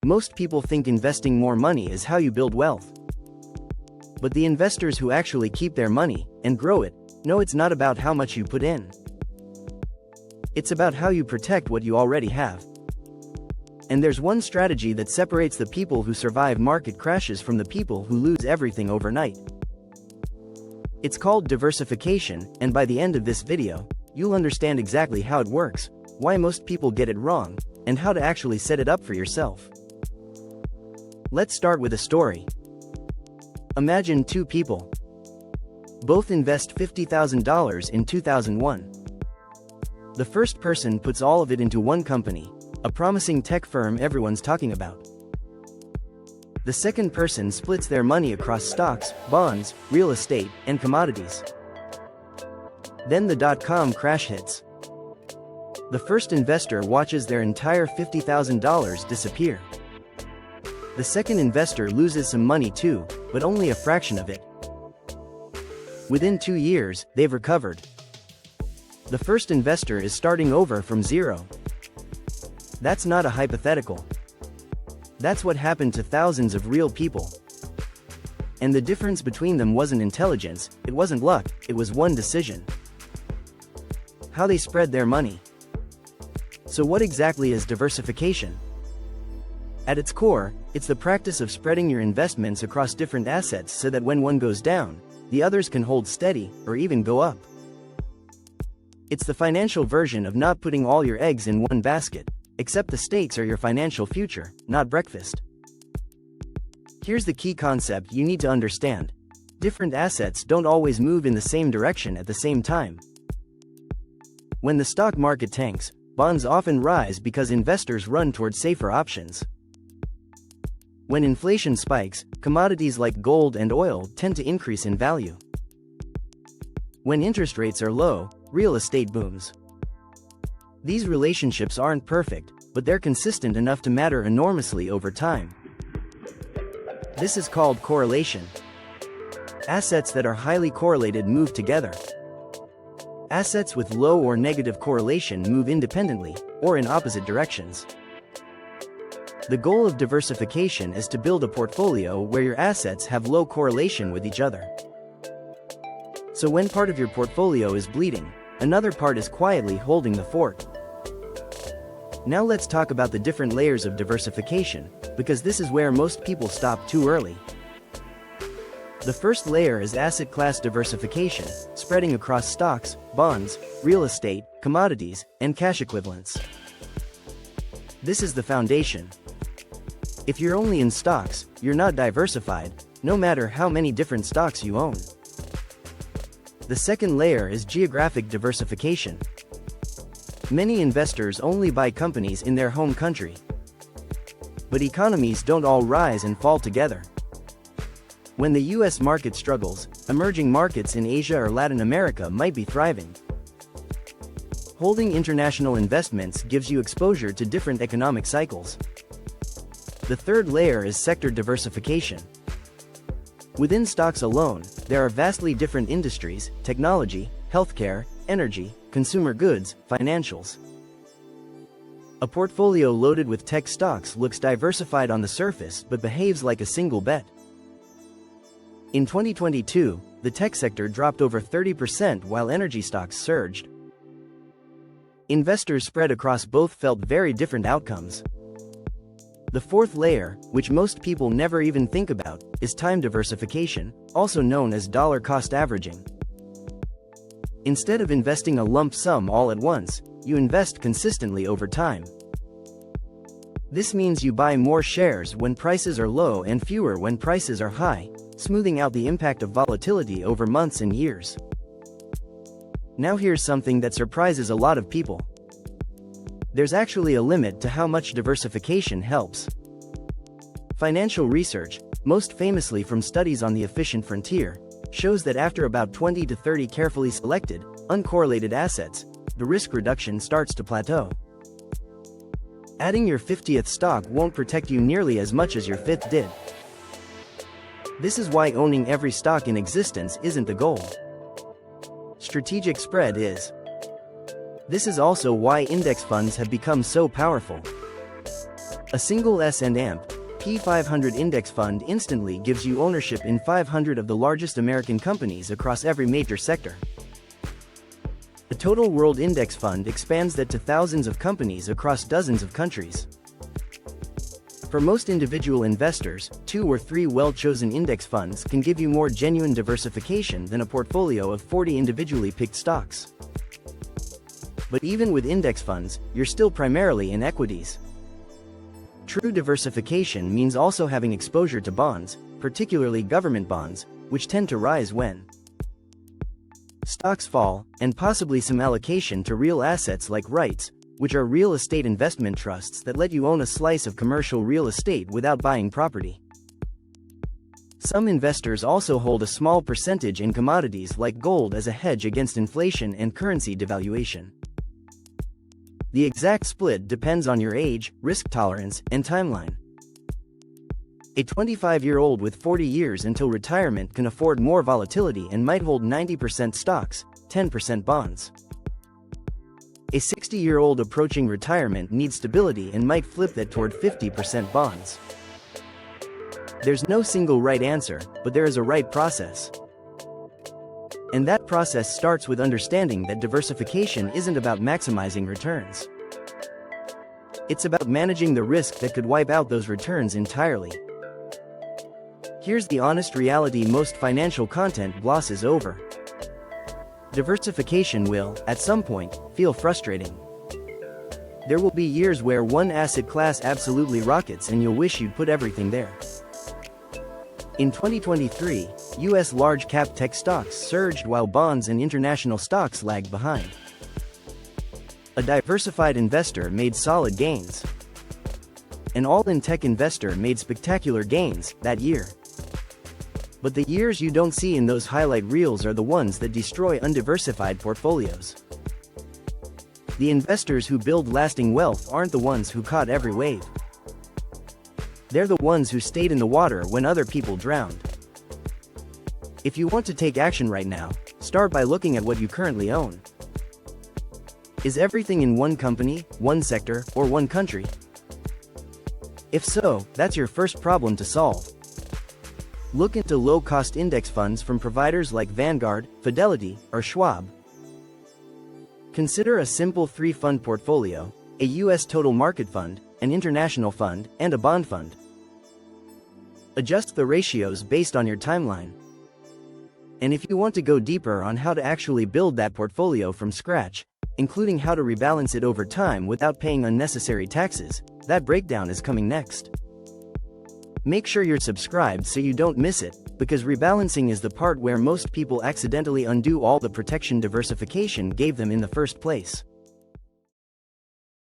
Most people think investing more money is how you build wealth. But the investors who actually keep their money and grow it know it's not about how much you put in. It's about how you protect what you already have. And there's one strategy that separates the people who survive market crashes from the people who lose everything overnight. It's called diversification, and by the end of this video, you'll understand exactly how it works, why most people get it wrong, and how to actually set it up for yourself. Let's start with a story. Imagine two people. Both invest $50,000 in 2001. The first person puts all of it into one company, a promising tech firm everyone's talking about. The second person splits their money across stocks, bonds, real estate, and commodities. Then the dot-com crash hits. The first investor watches their entire $50,000 disappear. The second investor loses some money too, but only a fraction of it. Within 2 years, they've recovered. The first investor is starting over from zero. That's not a hypothetical. That's what happened to thousands of real people. And the difference between them wasn't intelligence, it wasn't luck, it was one decision. How they spread their money. So what exactly is diversification? At its core, it's the practice of spreading your investments across different assets so that when one goes down, the others can hold steady, or even go up. It's the financial version of not putting all your eggs in one basket, except the stakes are your financial future, not breakfast. Here's the key concept you need to understand. Different assets don't always move in the same direction at the same time. When the stock market tanks, bonds often rise because investors run toward safer options. When inflation spikes, commodities like gold and oil tend to increase in value. When interest rates are low, real estate booms. These relationships aren't perfect, but they're consistent enough to matter enormously over time. This is called correlation. Assets that are highly correlated move together. Assets with low or negative correlation move independently, or in opposite directions. The goal of diversification is to build a portfolio where your assets have low correlation with each other. So when part of your portfolio is bleeding, another part is quietly holding the fort. Now let's talk about the different layers of diversification, because this is where most people stop too early. The first layer is asset class diversification, spreading across stocks, bonds, real estate, commodities, and cash equivalents. This is the foundation. If you're only in stocks, you're not diversified, no matter how many different stocks you own. The second layer is geographic diversification. Many investors only buy companies in their home country. But economies don't all rise and fall together. When the US market struggles, emerging markets in Asia or Latin America might be thriving. Holding international investments gives you exposure to different economic cycles. The third layer is sector diversification. Within stocks alone, there are vastly different industries, technology, healthcare, energy, consumer goods, financials. A portfolio loaded with tech stocks looks diversified on the surface but behaves like a single bet. In 2022, the tech sector dropped over 30% while energy stocks surged. Investors spread across both felt very different outcomes. The fourth layer, which most people never even think about, is time diversification, also known as dollar cost averaging. Instead of investing a lump sum all at once, you invest consistently over time. This means you buy more shares when prices are low and fewer when prices are high, smoothing out the impact of volatility over months and years. Now here's something that surprises a lot of people. There's actually a limit to how much diversification helps. Financial research, most famously from studies on the efficient frontier, shows that after about 20 to 30 carefully selected, uncorrelated assets, the risk reduction starts to plateau. Adding your 50th stock won't protect you nearly as much as your 5th did. This is why owning every stock in existence isn't the goal. Strategic spread is. This is also why index funds have become so powerful. A single S&P 500 index fund instantly gives you ownership in 500 of the largest American companies across every major sector. A total world index fund expands that to thousands of companies across dozens of countries. For most individual investors, 2 or 3 well-chosen index funds can give you more genuine diversification than a portfolio of 40 individually picked stocks. But even with index funds, you're still primarily in equities. True diversification means also having exposure to bonds, particularly government bonds, which tend to rise when stocks fall, and possibly some allocation to real assets like REITs, which are real estate investment trusts that let you own a slice of commercial real estate without buying property. Some investors also hold a small percentage in commodities like gold as a hedge against inflation and currency devaluation. The exact split depends on your age, risk tolerance, and timeline. A 25-year-old with 40 years until retirement can afford more volatility and might hold 90% stocks, 10% bonds. A 60-year-old approaching retirement needs stability and might flip that toward 50% bonds. There's no single right answer, but there is a right process. And that process starts with understanding that diversification isn't about maximizing returns. It's about managing the risk that could wipe out those returns entirely. Here's the honest reality most financial content glosses over. Diversification will, at some point, feel frustrating. There will be years where one asset class absolutely rockets and you'll wish you'd put everything there. In 2023, US large-cap tech stocks surged while bonds and international stocks lagged behind. A diversified investor made solid gains. An all-in tech investor made spectacular gains that year. But the years you don't see in those highlight reels are the ones that destroy undiversified portfolios. The investors who build lasting wealth aren't the ones who caught every wave. They're the ones who stayed in the water when other people drowned. If you want to take action right now, start by looking at what you currently own. Is everything in one company, one sector, or one country? If so, that's your first problem to solve. Look into low-cost index funds from providers like Vanguard, Fidelity, or Schwab. Consider a simple 3-fund portfolio: a U.S. total market fund, an international fund, and a bond fund. Adjust the ratios based on your timeline. And if you want to go deeper on how to actually build that portfolio from scratch, including how to rebalance it over time without paying unnecessary taxes, that breakdown is coming next. Make sure you're subscribed so you don't miss it, because rebalancing is the part where most people accidentally undo all the protection diversification gave them in the first place.